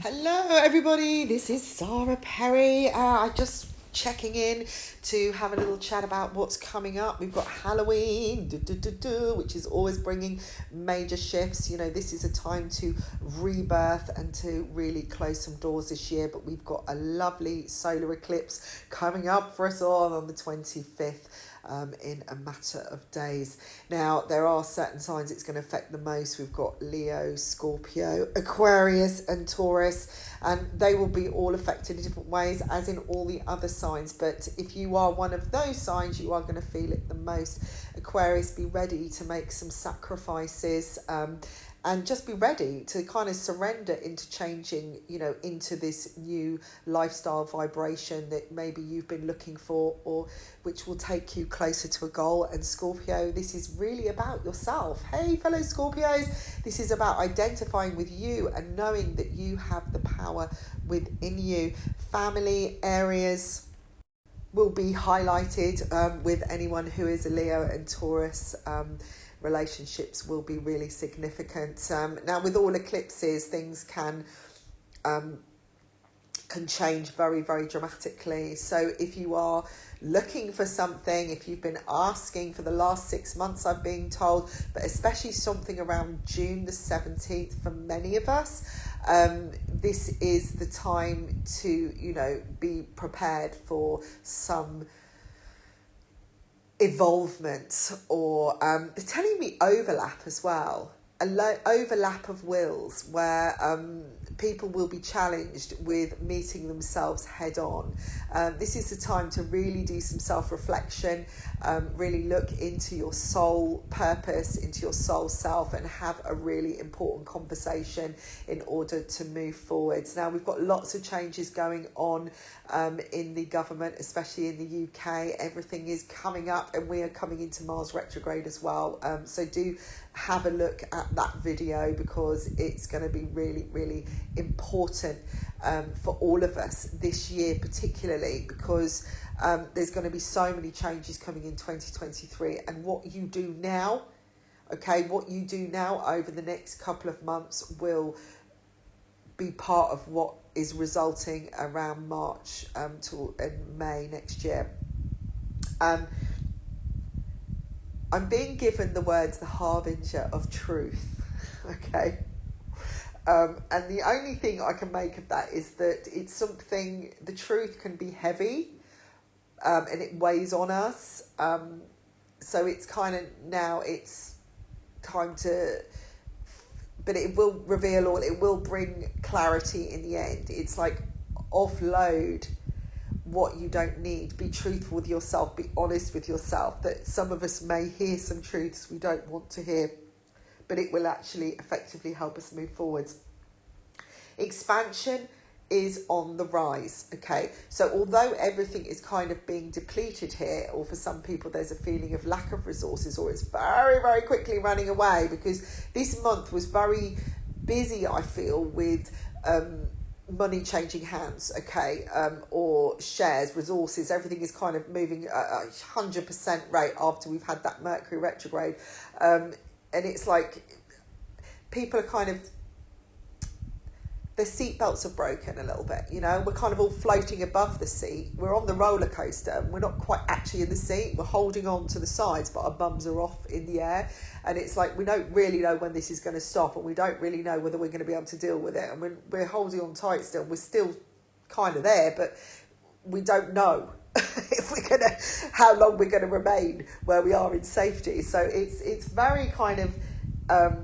Hello, everybody. This is Sara Perry. I just checking in to have a little chat about what's coming up. We've got Halloween, which is always bringing major shifts. You know, this is a time to rebirth and to really close some doors this year. But we've got a lovely solar eclipse coming up for us all on the 25th. In a matter of days. Now, there are certain signs it's going to affect the most. We've got Leo, Scorpio, Aquarius, and Taurus, and they will be all affected in different ways, as in all the other signs. But if you are one of those signs, you are going to feel it the most. Aquarius, be ready to make some sacrifices. And just be ready to kind of surrender into changing, into this new lifestyle vibration that maybe you've been looking for, or which will take you closer to a goal. And Scorpio, this is really about yourself. Hey, fellow Scorpios, this is about identifying with you and knowing that you have the power within you. Family areas will be highlighted with anyone who is a Leo and Taurus. Relationships will be really significant. Now, with all eclipses, things can change very, very dramatically. So if you are looking for something, if you've been asking for the last 6 months, I've been told, but especially something around June the 17th for many of us, this is the time to, be prepared for some evolvement, or they're telling me overlap as well, overlap of wills where people will be challenged with meeting themselves head on. This is the time to really do some self-reflection, really look into your soul purpose, into your soul self, and have a really important conversation in order to move forwards. Now, we've got lots of changes going on in the government, especially in the UK. Everything is coming up, and we are coming into Mars retrograde as well. So do have a look at that video, because it's going to be really, really important for all of us this year, particularly because there's going to be so many changes coming in 2023. And what you do now over the next couple of months will be part of what is resulting around March to May next year. I'm being given the words the harbinger of truth. Okay. And the only thing I can make of that is that it's something, the truth can be heavy, and it weighs on us. So it's kind of, now it's time to, but it will reveal all, it will bring clarity in the end. It's like offload what you don't need. Be truthful with yourself, be honest with yourself, that some of us may hear some truths we don't want to hear, but it will actually effectively help us move forwards. Expansion is on the rise, okay? So although everything is kind of being depleted here, or for some people there's a feeling of lack of resources, or it's very, very quickly running away, because this month was very busy, I feel, with money changing hands, okay, or shares, resources, everything is kind of moving at a 100% rate after we've had that Mercury retrograde. And it's like people are kind of, their seatbelts are broken a little bit, we're kind of all floating above the seat. We're on the roller coaster, we're not quite actually in the seat, we're holding on to the sides, but our bums are off in the air. And it's like, we don't really know when this is going to stop, and we don't really know whether we're going to be able to deal with it. And we're holding on tight still, we're still kind of there, but we don't know if we're going to, how long we're going to remain where we are in safety. So it's very kind of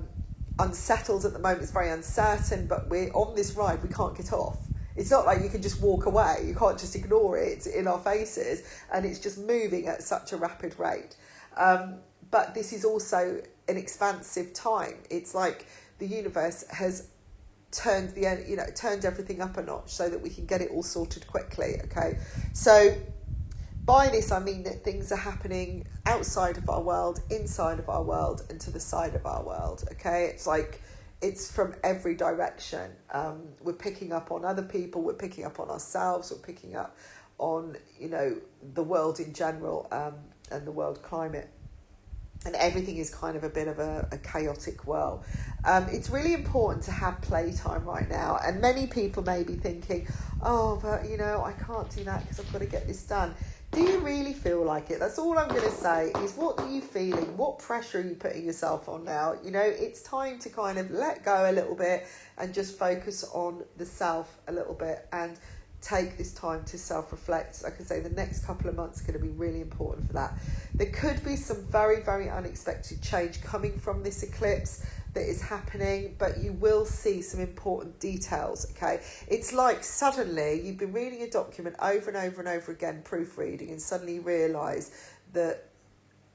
unsettled at the moment. It's very uncertain, but we're on this ride, we can't get off. It's not like you can just walk away, you can't just ignore it, it's in our faces, and it's just moving at such a rapid rate. But this is also an expansive time. It's like the universe has turned turned everything up a notch so that we can get it all sorted quickly, okay? So by this, I mean that things are happening outside of our world, inside of our world, and to the side of our world, okay? It's like, it's from every direction. We're picking up on other people, we're picking up on ourselves, we're picking up on, the world in general, and the world climate. and everything is kind of a bit of a chaotic whirl. It's really important to have playtime right now, and many people may be thinking, oh, but you know, I can't do that because I've got to get this done. Do you really feel like it? That's all I'm going to say is, what are you feeling? What pressure are you putting yourself on now? You know, it's time to kind of let go a little bit and just focus on the self a little bit, and take this time to self-reflect. Like I say, the next couple of months are going to be really important for that. There could be some very, very unexpected change coming from this eclipse that is happening, but you will see some important details, okay? It's like suddenly you've been reading a document over and over and over again, proofreading, and suddenly realise that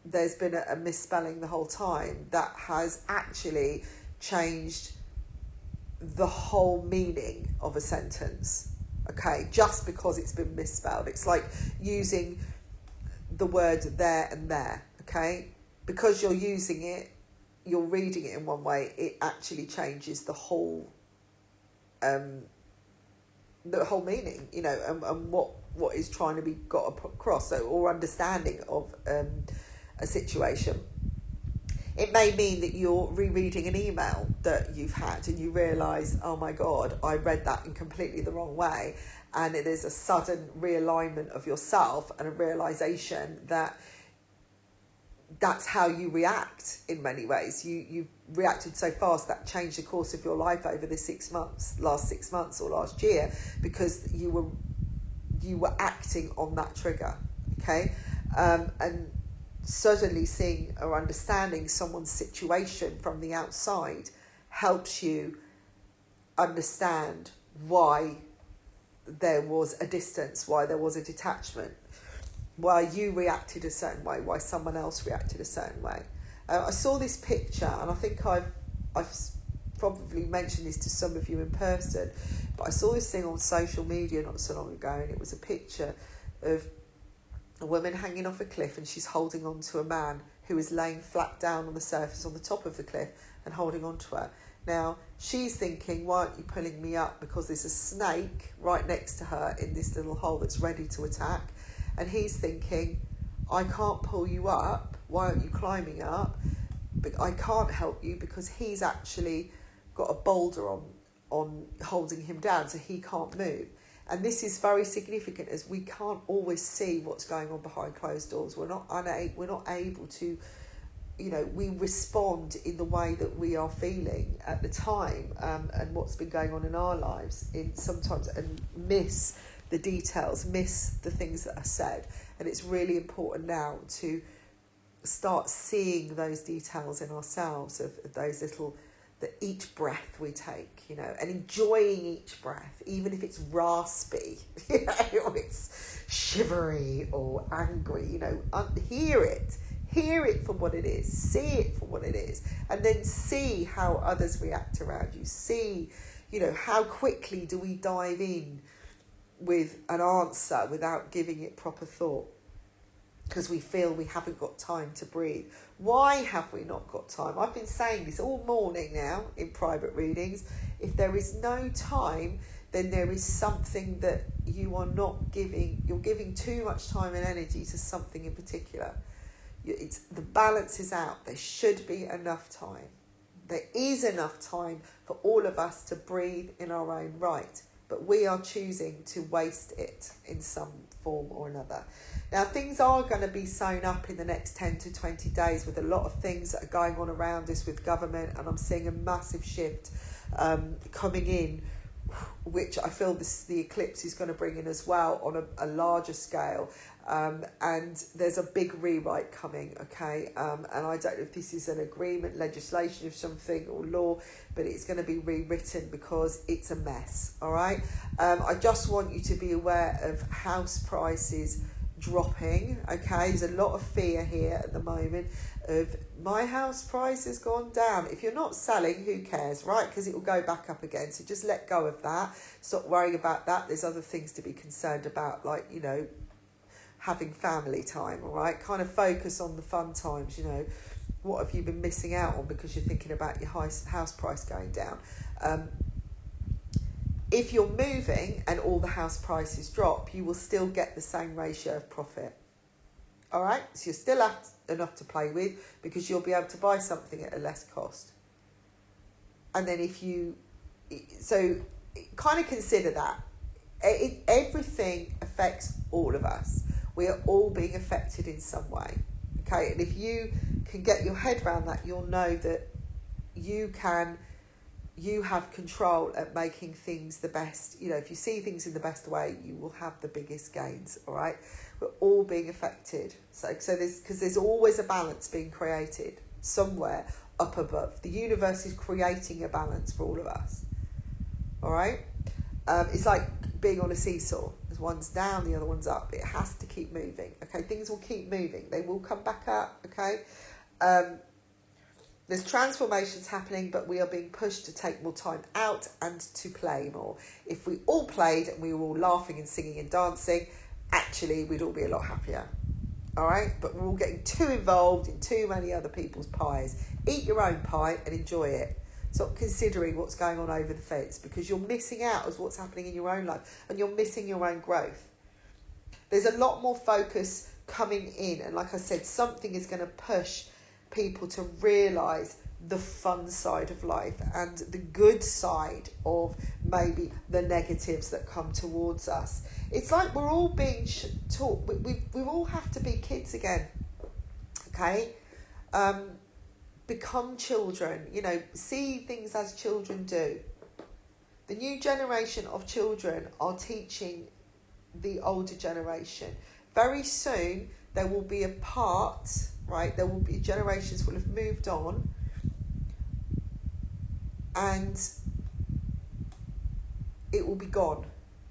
there's been a misspelling the whole time that has actually changed the whole meaning of a sentence, okay? Just because it's been misspelled. It's like using the word there and there, okay? Because you're using it, you're reading it in one way, it actually changes the whole meaning, you know, and what is trying to be got across, so, or understanding of a situation. It may mean that you're rereading an email that you've had and you realise, oh my God, I read that in completely the wrong way, and it is a sudden realignment of yourself and a realisation that that's how you react in many ways. You reacted so fast that changed the course of your life over the last 6 months or last year, because you were acting on that trigger, okay? And suddenly seeing or understanding someone's situation from the outside helps you understand why there was a distance, why there was a detachment, why you reacted a certain way, why someone else reacted a certain way. I saw this picture, and I think I've probably mentioned this to some of you in person, but I saw this thing on social media not so long ago, and it was a picture of a woman hanging off a cliff, and she's holding on to a man who is laying flat down on the surface on the top of the cliff and holding on to her. Now, she's thinking, why aren't you pulling me up? Because there's a snake right next to her in this little hole that's ready to attack. And he's thinking, I can't pull you up. Why aren't you climbing up? But I can't help you because he's actually got a boulder on holding him down, so he can't move. And this is very significant, as we can't always see what's going on behind closed doors. We're not able to, you know, we respond in the way that we are feeling at the time, and what's been going on in our lives, and miss the details, miss the things that are said. And it's really important now to start seeing those details in ourselves, of those little, that each breath we take, you know, and enjoying each breath, even if it's raspy, you know, or it's shivery or angry, you know, hear it for what it is, see it for what it is, and then see how others react around you. See, you know, how quickly do we dive in with an answer without giving it proper thought, because we feel we haven't got time to breathe. Why have we not got time? I've been saying this all morning now in private readings. If there is no time, then there is something that you are not giving. You're giving too much time and energy to something in particular. The balance is out. There should be enough time. There is enough time for all of us to breathe in our own right, but we are choosing to waste it in some form or another. Now, things are going to be sewn up in the next 10 to 20 days with a lot of things that are going on around us with government, and I'm seeing a massive shift coming in, which I feel the eclipse is going to bring in as well on a larger scale. And there's a big rewrite coming, okay? And I don't know if this is an agreement, legislation of something, or law, but it's going to be rewritten because it's a mess, all right? I just want you to be aware of house prices dropping, okay? There's a lot of fear here at the moment of my house price has gone down. If you're not selling, who cares, right? Because it will go back up again. So just let go of that. Stop worrying about that. There's other things to be concerned about, like, you know, having family time, all right? Kind of focus on the fun times, you know. What have you been missing out on because you're thinking about your house price going down? If you're moving and all the house prices drop, you will still get the same ratio of profit. All right, so you'll still have enough to play with because you'll be able to buy something at a less cost. And then so kind of consider that. Everything affects all of us. We are all being affected in some way. Okay, and if you can get your head around that, you'll know that you have control at making things the best. If you see things in the best way, you will have the biggest gains. All right, we're all being affected. So there's always a balance being created somewhere up above. The universe is creating a balance for all of us. All right, it's like being on a seesaw. There's one's down, the other one's up. It has to keep moving. Okay, things will keep moving. They will come back up. Okay. There's transformations happening, but we are being pushed to take more time out and to play more. If we all played and we were all laughing and singing and dancing, actually we'd all be a lot happier. All right? But we're all getting too involved in too many other people's pies. Eat your own pie and enjoy it. Stop considering what's going on over the fence, because you're missing out as what's happening in your own life and you're missing your own growth. There's a lot more focus coming in, and like I said, something is going to push people to realise the fun side of life and the good side of maybe the negatives that come towards us. It's like we're all being taught, we all have to be kids again, okay? Become children, see things as children do. The new generation of children are teaching the older generation. Very soon there will be a part, right? There will be generations will have moved on, and it will be gone.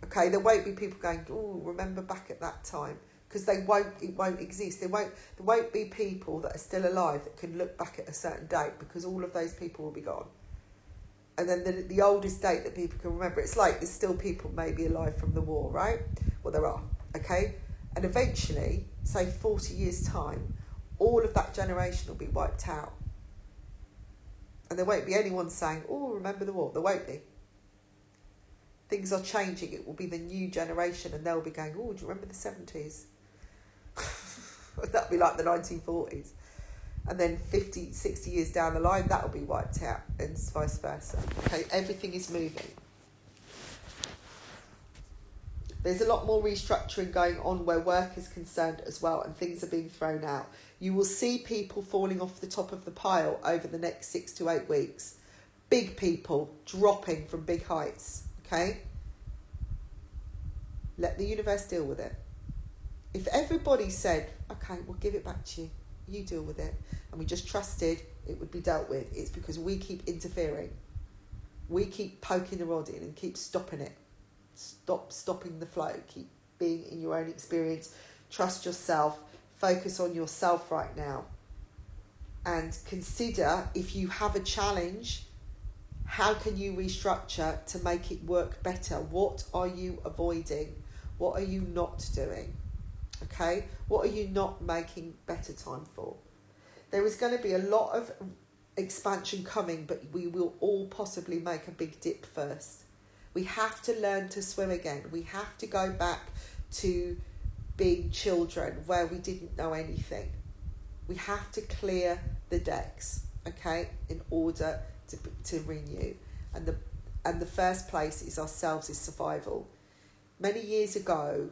Okay, there won't be people going, oh, remember back at that time, because it won't exist. There won't be people that are still alive that can look back at a certain date, because all of those people will be gone. And then the oldest date that people can remember, it's like there's still people maybe alive from the war, right? Well, there are, okay? And eventually, say 40 years' time, all of that generation will be wiped out. And there won't be anyone saying, oh, remember the war. There won't be. Things are changing. It will be the new generation, and they'll be going, oh, do you remember the 70s? That'll be like the 1940s. And then 50, 60 years down the line, that'll be wiped out, and vice versa. Okay, everything is moving. There's a lot more restructuring going on where work is concerned as well, and things are being thrown out. You will see people falling off the top of the pile over the next 6 to 8 weeks. Big people dropping from big heights, okay? Let the universe deal with it. If everybody said, okay, we'll give it back to you, you deal with it, and we just trusted it would be dealt with, it's because we keep interfering. We keep poking the rod in and keep stopping it. Stopping the flow. Keep being in your own experience. Trust yourself. Focus on yourself right now. And consider, if you have a challenge, how can you restructure to make it work better? What are you avoiding? What are you not doing? Okay? What are you not making better time for? There is going to be a lot of expansion coming, but we will all possibly make a big dip first. We have to learn to swim again. We have to go back to being children where we didn't know anything. We have to clear the decks, okay, in order to renew. And the first place is ourselves, is survival. Many years ago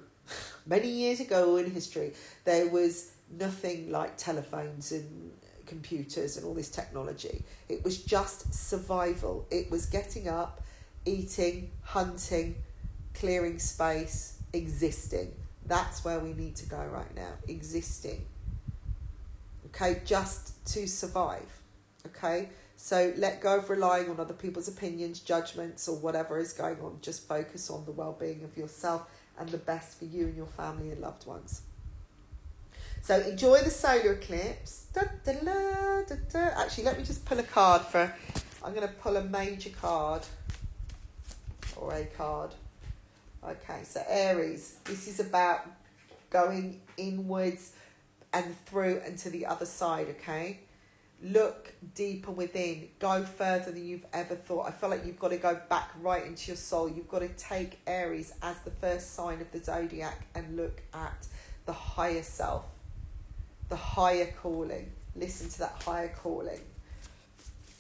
in history, there was nothing like telephones and computers and all this technology. It was just survival. It was getting up, eating, hunting, clearing space, existing. That's where we need to go right now, existing. Okay, just to survive. Okay, so let go of relying on other people's opinions, judgments, or whatever is going on. Just focus on the well-being of yourself and the best for you and your family and loved ones. So enjoy the solar eclipse. Actually, let me just pull a card I'm going to pull a major card. Or a card. Okay, so Aries, this is about going inwards and through and to the other side, okay? Look deeper within, go further than you've ever thought. I feel like you've got to go back right into your soul. You've got to take Aries as the first sign of the zodiac and look at the higher self, the higher calling. Listen to that higher calling.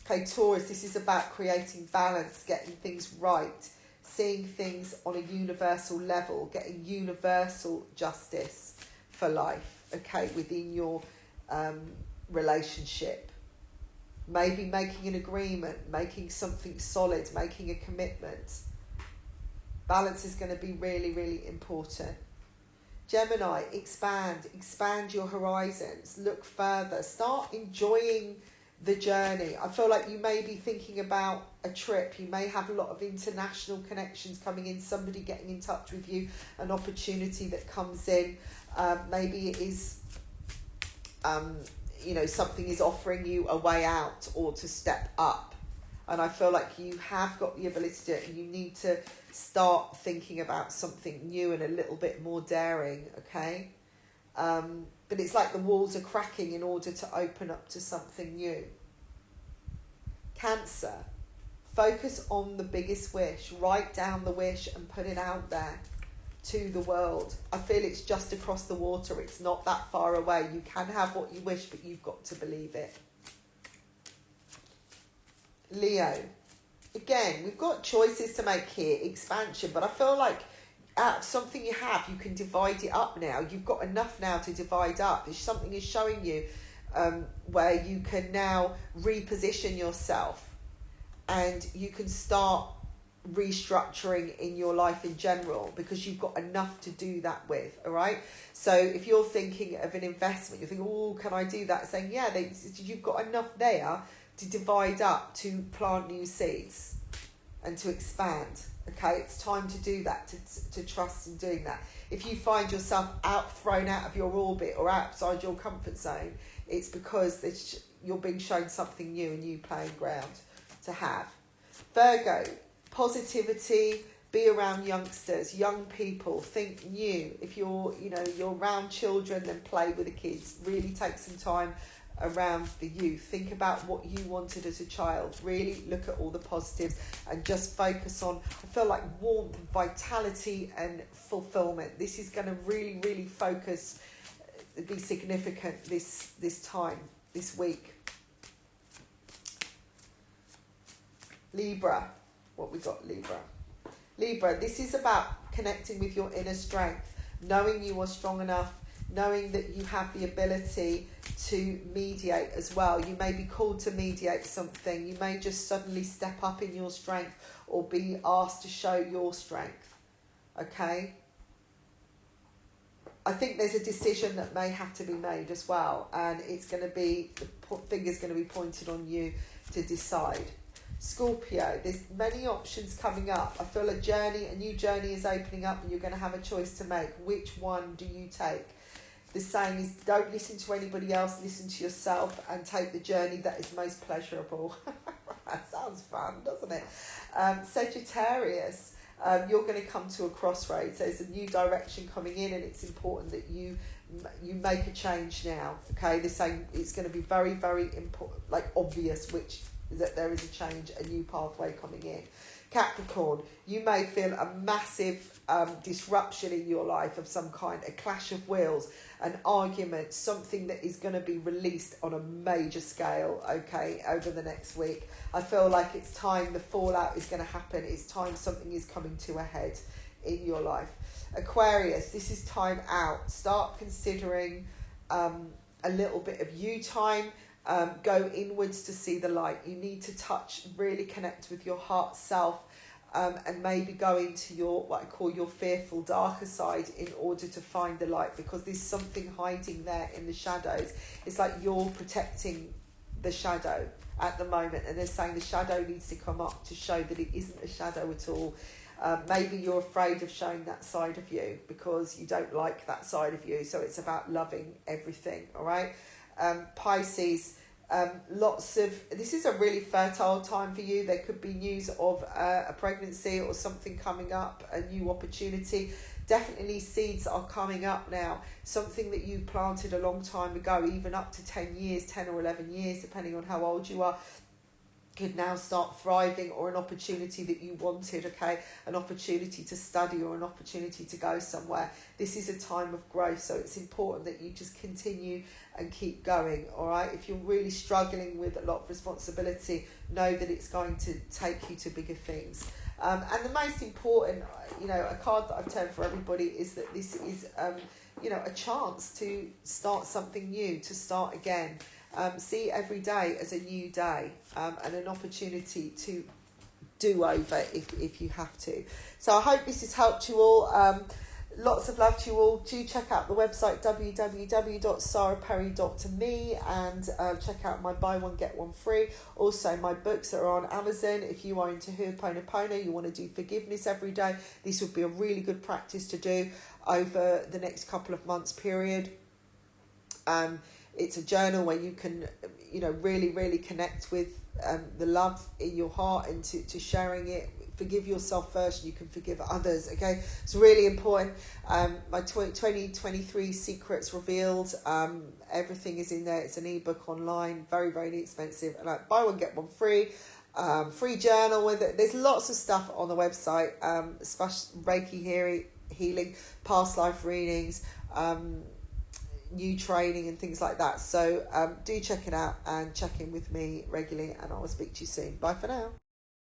Okay, Taurus, this is about creating balance, getting things right, seeing things on a universal level, getting universal justice for life, okay, within your relationship. Maybe making an agreement, making something solid, making a commitment. Balance is going to be really, really important. Gemini, expand your horizons, look further, start enjoying the journey. I feel like you may be thinking about a trip. You may have a lot of international connections coming in, somebody getting in touch with you, an opportunity that comes in. Maybe it is, something is offering you a way out or to step up. And I feel like you have got the ability to do it, and you need to start thinking about something new and a little bit more daring, okay? But it's like the walls are cracking in order to open up to something new. Cancer, focus on the biggest wish. Write down the wish and put it out there to the world. I feel it's just across the water. It's not that far away. You can have what you wish, but you've got to believe it. Leo, again, we've got choices to make here, expansion, but I feel like out of something you have, you can divide it up now. You've got enough now to divide up. If something is showing you where you can now reposition yourself and you can start restructuring in your life in general, because you've got enough to do that with, all right? So if you're thinking of an investment, you're thinking, oh, can I do that? Saying, yeah, you've got enough there to divide up, to plant new seeds and to expand. Okay, it's time to do that, to trust in doing that. If you find yourself thrown out of your orbit or outside your comfort zone, it's because you're being shown something new, a new playing ground to have. Virgo, positivity, be around youngsters, young people, think new. If you're around children, then play with the kids. Really take some time around the youth. Think about what you wanted as a child. Really look at all the positives and just focus on, I feel like, warmth, vitality and fulfillment. This is going to really, really focus, be significant this time, this week. Libra, what we got, Libra? Libra, this is about connecting with your inner strength, knowing you are strong enough, knowing that you have the ability to mediate as well. You may be called to mediate something. You may just suddenly step up in your strength or be asked to show your strength. Okay? I think there's a decision that may have to be made as well, and it's going to be, the finger's going to be pointed on you to decide. Scorpio, there's many options coming up. I feel a new journey is opening up, and you're going to have a choice to make. Which one do you take? The saying is, don't listen to anybody else, listen to yourself and take the journey that is most pleasurable. That sounds fun, doesn't it? Sagittarius, you're going to come to a crossroads. There's a new direction coming in, and it's important that you make a change now. Okay, they're saying it's going to be very, very important, like obvious, that there is a change, a new pathway coming in. Capricorn, you may feel a massive disruption in your life of some kind, a clash of wills, an argument, something that is going to be released on a major scale, okay, over the next week. I feel like it's time, the fallout is going to happen. It's time something is coming to a head in your life. Aquarius, this is time out. Start considering a little bit of you time. Go inwards to see the light. You need to really connect with your heart self, and maybe go into what I call your fearful, darker side in order to find the light, because there's something hiding there in the shadows. It's like you're protecting the shadow at the moment, and they're saying the shadow needs to come up to show that it isn't a shadow at all. Maybe you're afraid of showing that side of you because you don't like that side of you, so it's about loving everything, all right? Pisces, this is a really fertile time for you. There could be news of a pregnancy or something coming up, a new opportunity. Definitely seeds are coming up now. Something that you planted a long time ago, even up to 10 years, 10 or 11 years, depending on how old you are. could now start thriving, or an opportunity that you wanted, okay, an opportunity to study or an opportunity to go somewhere. This is a time of growth, so it's important that you just continue and keep going, all right? If you're really struggling with a lot of responsibility, know that it's going to take you to bigger things. And the most important, a card that I've turned for everybody is that this is, a chance to start something new, to start again. See every day as a new day, and an opportunity to do over if you have to. So I hope this has helped you all. Lots of love to you all. Do check out the website www.saraperry.me and check out my buy one get one free. Also, my books are on Amazon. If you are into Hooponopono, you want to do forgiveness every day, this would be a really good practice to do over the next couple of months period. It's a journal where you can, really, really connect with the love in your heart and to sharing it. Forgive yourself first, you can forgive others, okay? It's really important. My 2023 secrets revealed, everything is in there. It's an ebook online, very, very inexpensive. And buy one, get one free. Free journal with it. There's lots of stuff on the website, especially Reiki healing, past life readings, new training and things like that. So do check it out and check in with me regularly, and I will speak to you soon. Bye for now.